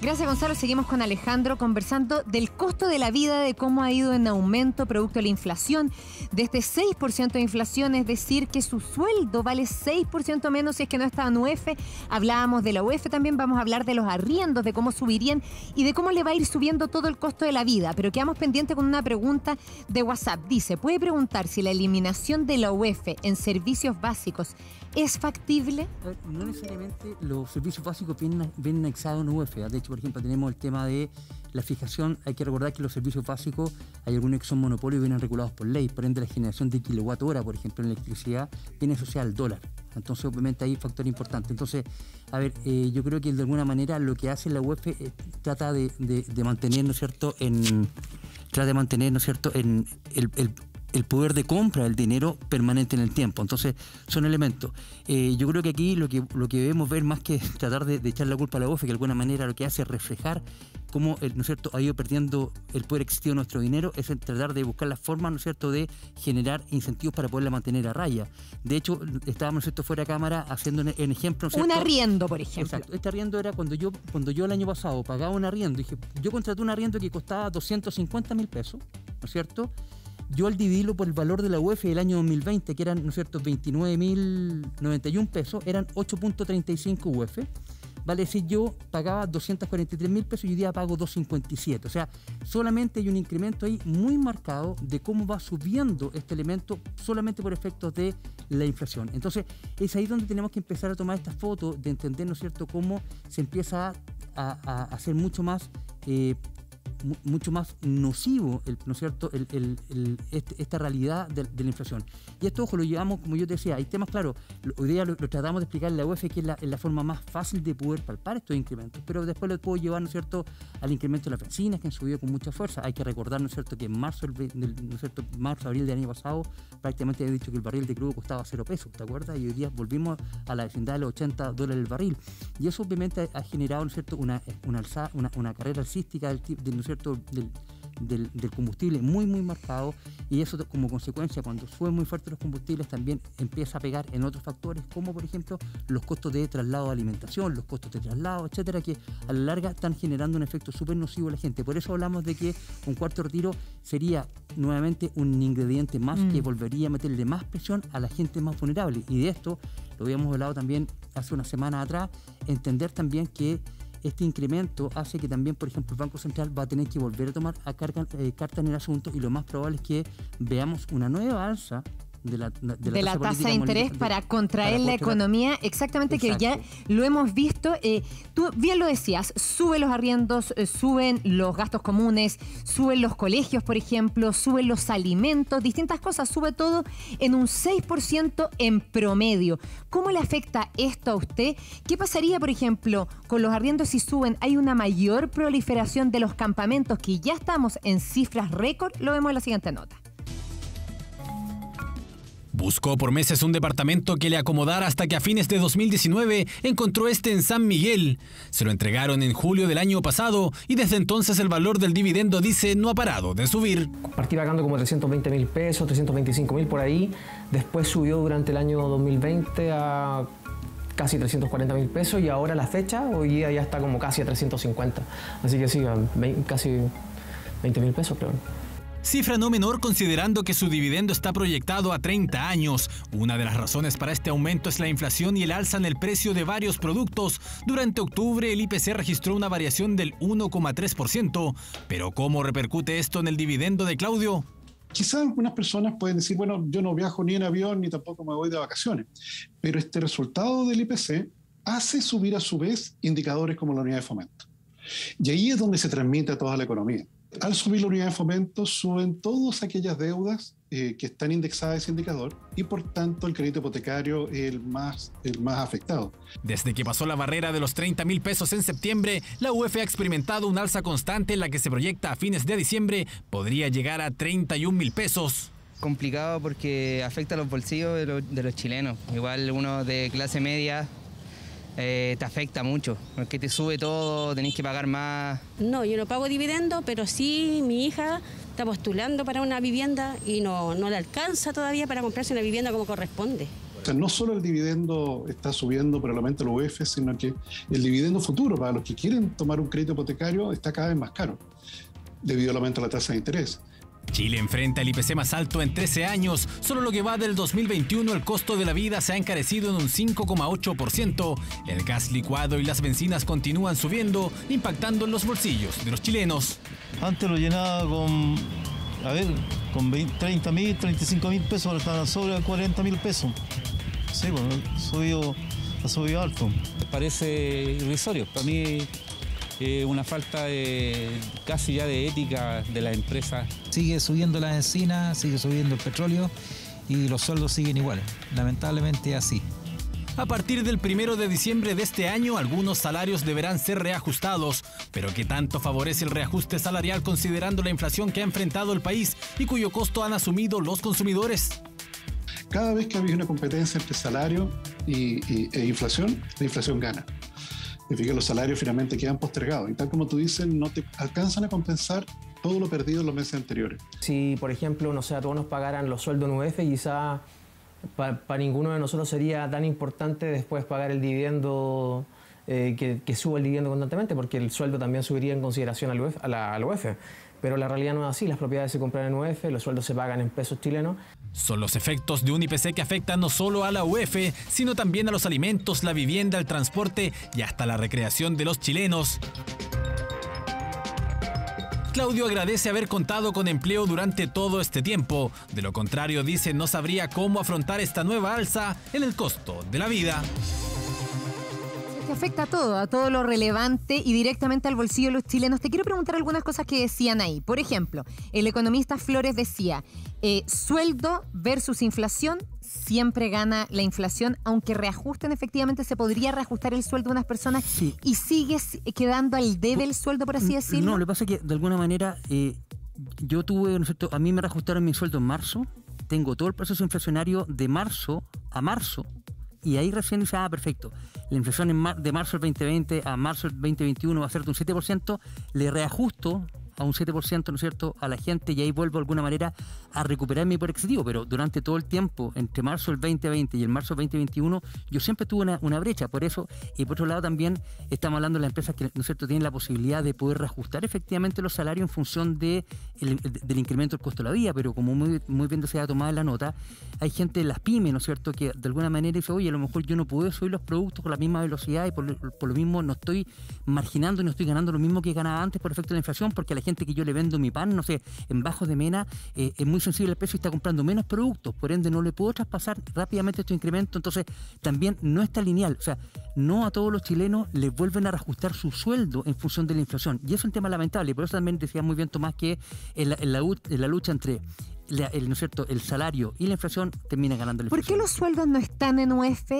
Gracias, Gonzalo. Seguimos con Alejandro conversando del costo de la vida, de cómo ha ido en aumento producto de la inflación, de este 6% de inflación, es decir, que su sueldo vale 6% menos si es que no estaba en UF. Hablábamos de la UF también, vamos a hablar de los arriendos, de cómo subirían y de cómo le va a ir subiendo todo el costo de la vida. Pero quedamos pendientes con una pregunta de WhatsApp. Dice, ¿puede preguntar si la eliminación de la UF en servicios básicos es factible? No necesariamente los servicios básicos vienen anexados en UF. De hecho, por ejemplo, tenemos el tema de la fijación. Hay que recordar que los servicios básicos, hay algunos que son monopolios y vienen regulados por ley. Por ende, la generación de kilowatt hora, por ejemplo, en electricidad, viene asociada al dólar. Entonces, obviamente, hay un factor importante. Entonces, a ver, yo creo que de alguna manera lo que hace la UF trata de mantener, ¿no es cierto?, en el poder de compra del dinero permanente en el tiempo. Entonces, son elementos. Yo creo que aquí lo que debemos ver, más que tratar de echar la culpa a la UF, que de alguna manera lo que hace es reflejar cómo, ¿no es cierto?, ha ido perdiendo el poder existivo de nuestro dinero, es tratar de buscar la forma, ¿no es cierto?, de generar incentivos para poderla mantener a raya. De hecho, estábamos, ¿no es cierto?, fuera de cámara haciendo en ejemplo, ¿no es cierto? Un arriendo, por ejemplo. Exacto. Este arriendo era cuando yo el año pasado pagaba un arriendo, dije, yo contraté un arriendo que costaba 250.000 pesos, ¿no es cierto?, yo al dividirlo por el valor de la UF del año 2020, que eran, ¿no es cierto?, 29.091 pesos, eran 8.35 UF. Vale decir, yo pagaba 243.000 pesos y hoy día pago 257. O sea, solamente hay un incremento ahí muy marcado de cómo va subiendo este elemento solamente por efectos de la inflación. Entonces, es ahí donde tenemos que empezar a tomar esta foto, de entender, ¿no es cierto?, cómo se empieza a hacer mucho más nocivo, ¿no es cierto?, esta realidad de la inflación. Y esto, ojo, lo llevamos, como yo te decía, hay temas, claro, hoy día lo tratamos de explicar en la UF, que es la forma más fácil de poder palpar estos incrementos, pero después lo puedo llevar, ¿no es cierto?, al incremento de las bencinas, que han subido con mucha fuerza. Hay que recordar, ¿no es cierto?, que en marzo, ¿no es cierto?, abril del año pasado, prácticamente había dicho que el barril de crudo costaba 0 pesos, ¿te acuerdas? Y hoy día volvimos a la vecindad de los $80 el barril. Y eso obviamente ha generado, ¿no es cierto?, una carrera alcística ¿no es cierto?, del combustible muy marcado, y eso como consecuencia, cuando suben muy fuerte los combustibles, también empieza a pegar en otros factores, como por ejemplo los costos de traslado de alimentación, los costos de traslado, etcétera, que a la larga están generando un efecto súper nocivo a la gente. Por eso hablamos de que un cuarto retiro sería nuevamente un ingrediente más que volvería a meterle más presión a la gente más vulnerable. Y de esto lo habíamos hablado también hace una semana atrás, entender también que este incremento hace que también, por ejemplo, el Banco Central va a tener que volver a tomar carta en el asunto, y lo más probable es que veamos una nueva alza de la tasa de interés para contraer la economía, exactamente. Exacto. Que ya lo hemos visto. Tú bien lo decías, suben los arriendos, suben los gastos comunes, suben los colegios, por ejemplo, suben los alimentos, distintas cosas, sube todo en un 6% en promedio. ¿Cómo le afecta esto a usted? ¿Qué pasaría, por ejemplo, con los arriendos si suben? Hay una mayor proliferación de los campamentos, que ya estamos en cifras récord. Lo vemos en la siguiente nota. Buscó por meses un departamento que le acomodara hasta que a fines de 2019 encontró este en San Miguel. Se lo entregaron en julio del año pasado y desde entonces el valor del dividendo, dice, no ha parado de subir. Partí pagando como 320.000 pesos, 325.000 por ahí. Después subió durante el año 2020 a casi 340.000 pesos y ahora la fecha, hoy día ya está como casi a 350. Así que sí, casi 20.000 pesos, creo. Cifra no menor considerando que su dividendo está proyectado a 30 años. Una de las razones para este aumento es la inflación y el alza en el precio de varios productos. Durante octubre el IPC registró una variación del 1,3%. Pero ¿cómo repercute esto en el dividendo de Claudio? Quizás algunas personas pueden decir, bueno, yo no viajo ni en avión ni tampoco me voy de vacaciones. Pero este resultado del IPC hace subir a su vez indicadores como la unidad de fomento. Y ahí es donde se transmite a toda la economía. Al subir la unidad de fomento, suben todas aquellas deudas que están indexadas a ese indicador, y por tanto el crédito hipotecario es el más afectado. Desde que pasó la barrera de los 30.000 pesos en septiembre, la UF ha experimentado un alza constante en la que se proyecta a fines de diciembre podría llegar a 31.000 pesos. Complicado porque afecta a los bolsillos de los chilenos. Igual uno de clase media te afecta mucho, porque te sube todo, tenés que pagar más. No, yo no pago dividendo, pero sí mi hija está postulando para una vivienda y no le alcanza todavía para comprarse una vivienda como corresponde. O sea, no solo el dividendo está subiendo por el aumento de la UEF, sino que el dividendo futuro para los que quieren tomar un crédito hipotecario está cada vez más caro debido al aumento de la tasa de interés. Chile enfrenta el IPC más alto en 13 años. Solo lo que va del 2021, el costo de la vida se ha encarecido en un 5,8%. El gas licuado y las bencinas continúan subiendo, impactando en los bolsillos de los chilenos. Antes lo llenaba con 30.000, 35.000 pesos, ahora están sobre 40.000 pesos. Sí, bueno, ha subido alto. Parece irrisorio. Para mí una falta casi ya de ética de la empresa. Sigue subiendo la benzina, sigue subiendo el petróleo y los sueldos siguen iguales. Lamentablemente es así. A partir del 1 de diciembre de este año, algunos salarios deberán ser reajustados. Pero ¿qué tanto favorece el reajuste salarial considerando la inflación que ha enfrentado el país y cuyo costo han asumido los consumidores? Cada vez que había una competencia entre salario e inflación, la inflación gana. Significa que los salarios finalmente quedan postergados. Y tal como tú dices, no te alcanzan a compensar todo lo perdido en los meses anteriores. Si, por ejemplo, no sé, a todos nos pagaran los sueldos en UF, quizá para ninguno de nosotros sería tan importante después pagar el dividendo, que suba el dividendo constantemente, porque el sueldo también subiría en consideración a la UF. Pero la realidad no es así, las propiedades se compran en UF, los sueldos se pagan en pesos chilenos. Son los efectos de un IPC que afecta no solo a la UF, sino también a los alimentos, la vivienda, el transporte y hasta la recreación de los chilenos. Claudio agradece haber contado con empleo durante todo este tiempo. De lo contrario, dice, no sabría cómo afrontar esta nueva alza en el costo de la vida. Que afecta a todo lo relevante y directamente al bolsillo de los chilenos. Te quiero preguntar algunas cosas que decían ahí. Por ejemplo, el economista Flores decía, sueldo versus inflación, siempre gana la inflación, aunque reajusten, efectivamente se podría reajustar el sueldo de unas personas, sí, y sigue quedando al debe el sueldo, por así decirlo. No, lo que pasa es que de alguna manera yo tuve, ¿no es cierto? A mí me reajustaron mi sueldo en marzo, tengo todo el proceso inflacionario de marzo a marzo, y ahí recién dice, perfecto, la inflación de marzo del 2020 a marzo del 2021 va a ser de un 7%, le reajusto a un 7%, ¿no es cierto?, a la gente, y ahí vuelvo de alguna manera a recuperar mi poder adquisitivo. Pero durante todo el tiempo, entre marzo del 2020 y el marzo del 2021, yo siempre tuve una brecha. Por eso, y por otro lado también estamos hablando de las empresas que, ¿no es cierto?, tienen la posibilidad de poder reajustar efectivamente los salarios en función del incremento del costo de la vida. Pero como muy bien se ha tomado en la nota, hay gente de las pymes, ¿no es cierto?, que de alguna manera dice, oye, a lo mejor yo no puedo subir los productos con la misma velocidad y por lo mismo no estoy marginando y no estoy ganando lo mismo que ganaba antes por efecto de la inflación, porque la gente que yo le vendo mi pan, no sé, en bajos de mena, es muy sensible al precio y está comprando menos productos, por ende no le puedo traspasar rápidamente este incremento. Entonces también no está lineal, o sea, no a todos los chilenos les vuelven a reajustar su sueldo en función de la inflación, y es un tema lamentable. Y por eso también decía muy bien Tomás que en la lucha entre ¿no es cierto?, el salario y la inflación termina ganando la inflación. ¿Por qué los sueldos no están en UF?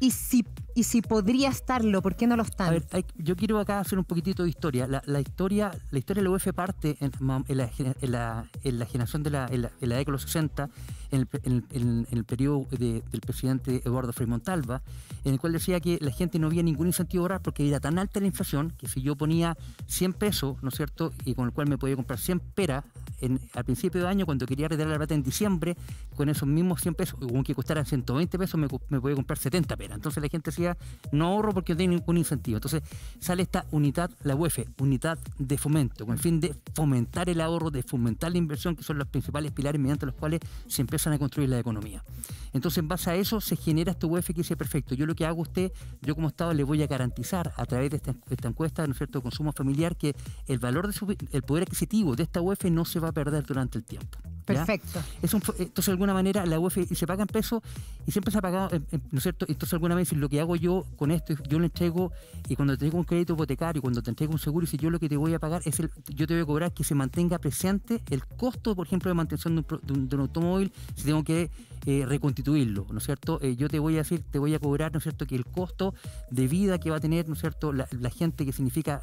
Y si podría estarlo, ¿por qué no lo están? A ver, yo quiero acá hacer un poquitito de historia. La historia de la UF parte en la generación en la década de los 60, en el periodo del presidente Eduardo Frei Montalva, en el cual decía que la gente no había ningún incentivo a ahorrar porque era tan alta la inflación que si yo ponía 100 pesos, ¿no es cierto?, y con el cual me podía comprar 100 peras al principio de año, cuando quería retirar la plata en diciembre, con esos mismos 100 pesos, aunque costaran 120 pesos, me podía comprar 70 peras. Entonces la gente decía, no ahorro porque no tiene ningún incentivo. Entonces sale esta unidad, la UEF, unidad de fomento, con el fin de fomentar el ahorro, de fomentar la inversión, que son los principales pilares mediante los cuales se empiezan a construir la economía. Entonces en base a eso se genera este UEF que dice, perfecto, yo lo que hago yo como Estado le voy a garantizar a través de esta encuesta, ¿no es cierto?, de consumo familiar, que el valor el poder adquisitivo de esta UEF no se va a perder durante el tiempo. ¿Ya? Perfecto. Entonces, de alguna manera, la UEF se paga en pesos y siempre se ha pagado, ¿no es cierto? Entonces, alguna vez, lo que hago yo con esto, yo le entrego, y cuando te entrego un crédito hipotecario, cuando te entrego un seguro, y si yo lo que te voy a pagar yo te voy a cobrar que se mantenga presente el costo, por ejemplo, de mantención de un automóvil, si tengo que reconstituirlo, ¿no es cierto? Yo te voy a decir, te voy a cobrar, ¿no es cierto?, que el costo de vida que va a tener, ¿no es cierto?, la gente, que significa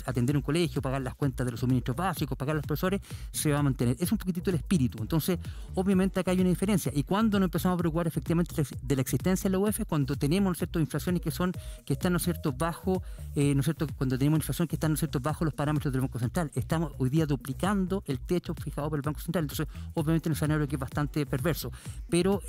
atender un colegio, pagar las cuentas de los suministros básicos, pagar a los profesores, se va a mantener. Es un poquitito el espíritu. Entonces, obviamente acá hay una diferencia. ¿Y cuándo nos empezamos a preocupar efectivamente de la existencia de la UEF? Cuando tenemos, ¿no es cierto?, inflaciones que están, ¿no es cierto?, bajo, ¿no es cierto?, cuando tenemos inflación que está, ¿no es cierto?, bajo los parámetros del Banco Central. Estamos hoy día duplicando el techo fijado por el Banco Central. Entonces, obviamente, un escenario que es bastante perverso. Pero pero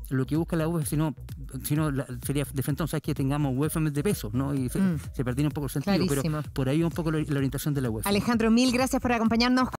lo que busca la UEF, si no sería de frente, ¿sabes? Que tengamos UEFM de pesos, ¿no? Y se perdiera un poco el sentido, Clarísimo. pero por ahí un poco la orientación de la UEF. Alejandro, mil gracias por acompañarnos.